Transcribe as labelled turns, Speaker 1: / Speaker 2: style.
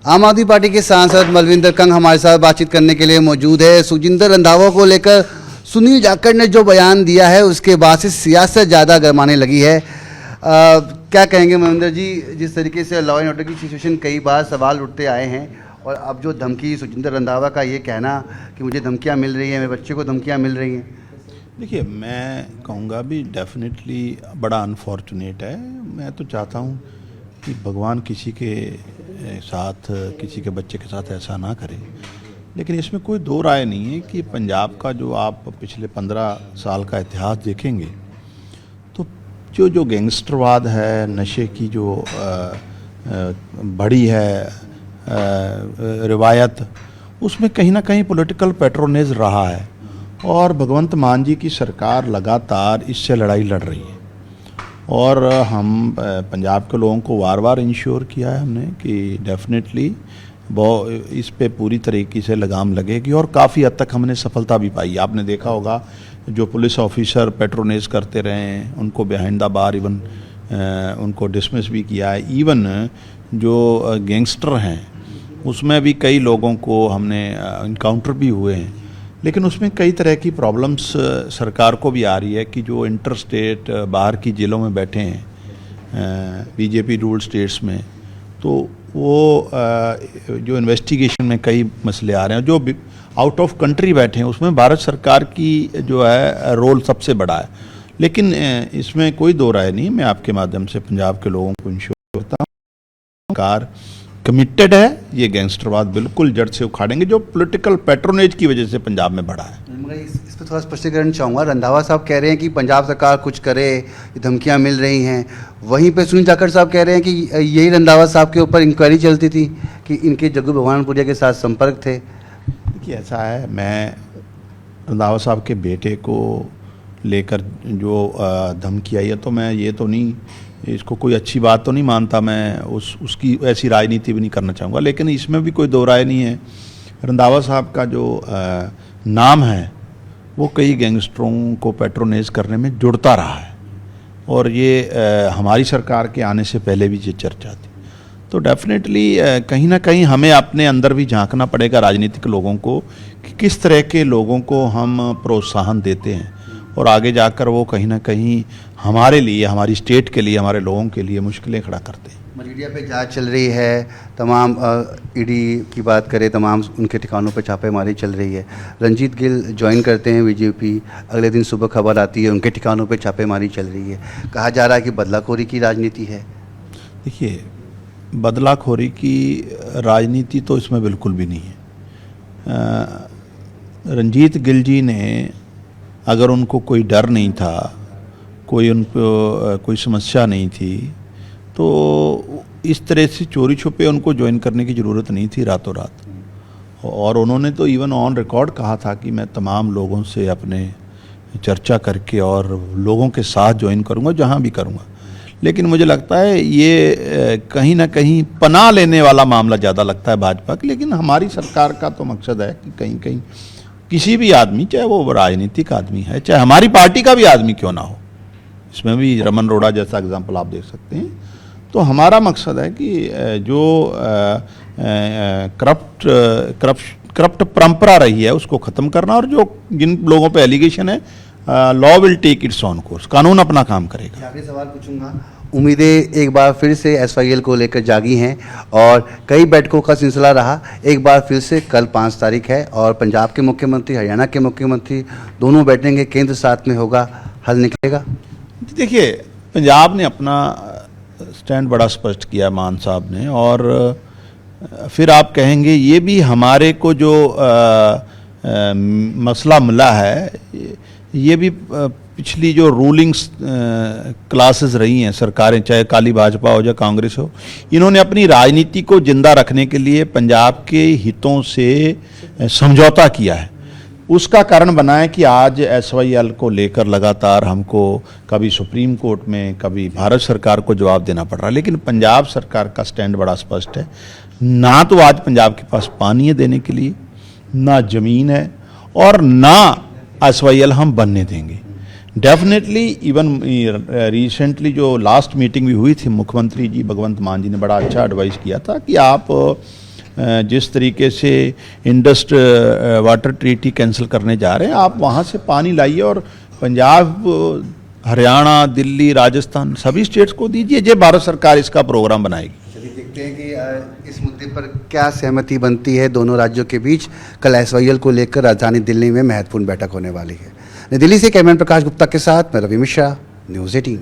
Speaker 1: आम आदमी पार्टी के सांसद मलविंदर कंग हमारे साथ बातचीत करने के लिए मौजूद है। सुजिंदर रंधावा को लेकर सुनील जाखड़ ने जो बयान दिया है उसके बाद से सियासत ज़्यादा गरमाने लगी है। क्या कहेंगे मलविंदर जी, जिस तरीके से लॉ एंड ऑर्डर की सिचुएशन कई बार सवाल उठते आए हैं और अब जो धमकी सुजिंदर रंधावा का ये कहना कि मुझे धमकियाँ मिल रही हैं, मेरे बच्चे को धमकियाँ मिल रही हैं।
Speaker 2: देखिए, मैं कहूँगा भी डेफिनेटली बड़ा अनफॉर्चुनेट है। मैं तो चाहता हूँ कि भगवान किसी के साथ, किसी के बच्चे के साथ ऐसा ना करे, लेकिन इसमें कोई दो राय नहीं है कि पंजाब का जो आप पिछले 15 साल का इतिहास देखेंगे तो जो गैंगस्टरवाद है, नशे की जो बड़ी है रिवायत, उसमें कहीं ना कहीं पॉलिटिकल पैट्रोनेज रहा है और भगवंत मान जी की सरकार लगातार इससे लड़ाई लड़ रही है। और हम पंजाब के लोगों को बार बार इंश्योर किया है हमने कि डेफिनेटली इस पे पूरी तरीके से लगाम लगेगी और काफ़ी हद तक हमने सफलता भी पाई। आपने देखा होगा जो पुलिस ऑफिसर पैट्रोनेज करते रहे हैं उनको बिहाइंड द बार इवन उनको डिसमिस भी किया है। इवन जो गैंगस्टर हैं उसमें भी कई लोगों को हमने इनकाउंटर भी हुए हैं, लेकिन उसमें कई तरह की प्रॉब्लम्स सरकार को भी आ रही है कि जो इंटर स्टेट बाहर की जेलों में बैठे हैं बीजेपी रूल्ड स्टेट्स में, तो वो जो इन्वेस्टिगेशन में कई मसले आ रहे हैं। जो आउट ऑफ कंट्री बैठे हैं उसमें भारत सरकार की जो है रोल सबसे बड़ा है। लेकिन इसमें कोई दो राय नहीं, मैं आपके माध्यम से पंजाब के लोगों को इंश्योर करता हूँ सरकार कमिटेड है, ये गैंगस्टरवाद बिल्कुल जड़ से उखाड़ेंगे जो पॉलिटिकल पैट्रोनेज की वजह से पंजाब में बढ़ा है।
Speaker 1: मैं इस पर थोड़ा स्पष्टीकरण चाहूँगा। रंधावा साहब कह रहे हैं कि पंजाब सरकार कुछ करे, धमकियाँ मिल रही हैं, वहीं पे सुनील जाखड़ साहब कह रहे हैं कि यही रंधावा साहब के ऊपर इंक्वायरी चलती थी कि इनके जग्गू भगवानपुरिया के साथ संपर्क थे।
Speaker 2: देखिए, ऐसा है, मैं रंधावा साहब के बेटे को लेकर जो धमकी आई है तो मैं ये तो नहीं, इसको कोई अच्छी बात तो नहीं मानता, मैं उसकी ऐसी राजनीति भी नहीं करना चाहूँगा। लेकिन इसमें भी कोई दो राय नहीं है, रंधावा साहब का जो नाम है वो कई गैंगस्टरों को पैट्रोनेज करने में जुड़ता रहा है और ये हमारी सरकार के आने से पहले भी ये चर्चा थी। तो डेफिनेटली कहीं ना कहीं हमें अपने अंदर भी झांकना पड़ेगा राजनीतिक लोगों को कि किस तरह के लोगों को हम प्रोत्साहन देते हैं और आगे जाकर वो कहीं ना कहीं हमारे लिए, हमारी स्टेट के लिए, हमारे लोगों के लिए मुश्किलें खड़ा करते हैं।
Speaker 1: मजीठिया पे जांच चल रही है, तमाम ईडी की बात करें, तमाम उनके ठिकानों पे छापेमारी चल रही है। रंजीत गिल ज्वाइन करते हैं बीजेपी, अगले दिन सुबह खबर आती है उनके ठिकानों पे छापेमारी चल रही है। कहा जा रहा है कि बदलाखोरी की राजनीति है।
Speaker 2: देखिए, बदलाखोरी की राजनीति तो इसमें बिल्कुल भी नहीं है। रंजीत गिल जी ने, अगर उनको कोई डर नहीं था, उनको कोई समस्या नहीं थी, तो इस तरह से चोरी छुपे उनको ज्वाइन करने की ज़रूरत नहीं थी रातों रात। और उन्होंने तो इवन ऑन रिकॉर्ड कहा था कि मैं तमाम लोगों से अपने चर्चा करके और लोगों के साथ ज्वाइन करूंगा जहां भी करूंगा। लेकिन मुझे लगता है ये कहीं ना कहीं पनाह लेने वाला मामला ज़्यादा लगता है भाजपा की। लेकिन हमारी सरकार का तो मकसद है कि कहीं कहीं किसी भी आदमी, चाहे वो राजनीतिक आदमी है, चाहे हमारी पार्टी का भी आदमी क्यों ना हो, इसमें भी रमन रोड़ा जैसा एग्जाम्पल आप देख सकते हैं, तो हमारा मकसद है कि जो करप्ट परंपरा रही है उसको ख़त्म करना और जो जिन लोगों पे एलिगेशन है, law will take its own course, कानून अपना काम करेगा।
Speaker 1: आखिरी सवाल पूछूंगा। उम्मीदें एक बार फिर से एसवाईएल को लेकर जागी हैं और कई बैठकों का सिलसिला रहा। एक बार फिर से कल 5 तारीख है और पंजाब के मुख्यमंत्री, हरियाणा के मुख्यमंत्री दोनों बैठेंगे, केंद्र साथ में होगा, हल निकलेगा।
Speaker 2: देखिए, पंजाब ने अपना स्टैंड बड़ा स्पष्ट किया मान साहब ने, और फिर आप कहेंगे ये भी हमारे को जो मसला मिला है, ये भी पिछली जो रूलिंग्स क्लासेस रही हैं सरकारें, चाहे काली भाजपा हो या कांग्रेस हो, इन्होंने अपनी राजनीति को जिंदा रखने के लिए पंजाब के हितों से समझौता किया है। उसका कारण बना है कि आज एसवाईएल को लेकर लगातार हमको कभी सुप्रीम कोर्ट में, कभी भारत सरकार को जवाब देना पड़ रहा है। लेकिन पंजाब सरकार का स्टैंड बड़ा स्पष्ट है, ना तो आज पंजाब के पास पानी है देने के लिए, ना ज़मीन है, और ना एसवाईएल हम बनने देंगे। डेफिनेटली इवन रिसेंटली जो लास्ट मीटिंग भी हुई थी, मुख्यमंत्री जी भगवंत मान जी ने बड़ा अच्छा एडवाइस किया था कि आप जिस तरीके से इंडस वाटर ट्रीटी कैंसिल करने जा रहे हैं, आप वहाँ से पानी लाइए और पंजाब, हरियाणा, दिल्ली, राजस्थान सभी स्टेट्स को दीजिए। ये भारत सरकार इसका प्रोग्राम बनाएगी।
Speaker 1: चलिए देखते हैं कि इस मुद्दे पर क्या सहमति बनती है दोनों राज्यों के बीच। कल SYL को लेकर राजधानी दिल्ली में महत्वपूर्ण बैठक होने वाली है। नई दिल्ली से कैमरामैन प्रकाश गुप्ता के साथ मैं रवि मिश्रा, न्यूज़ 18।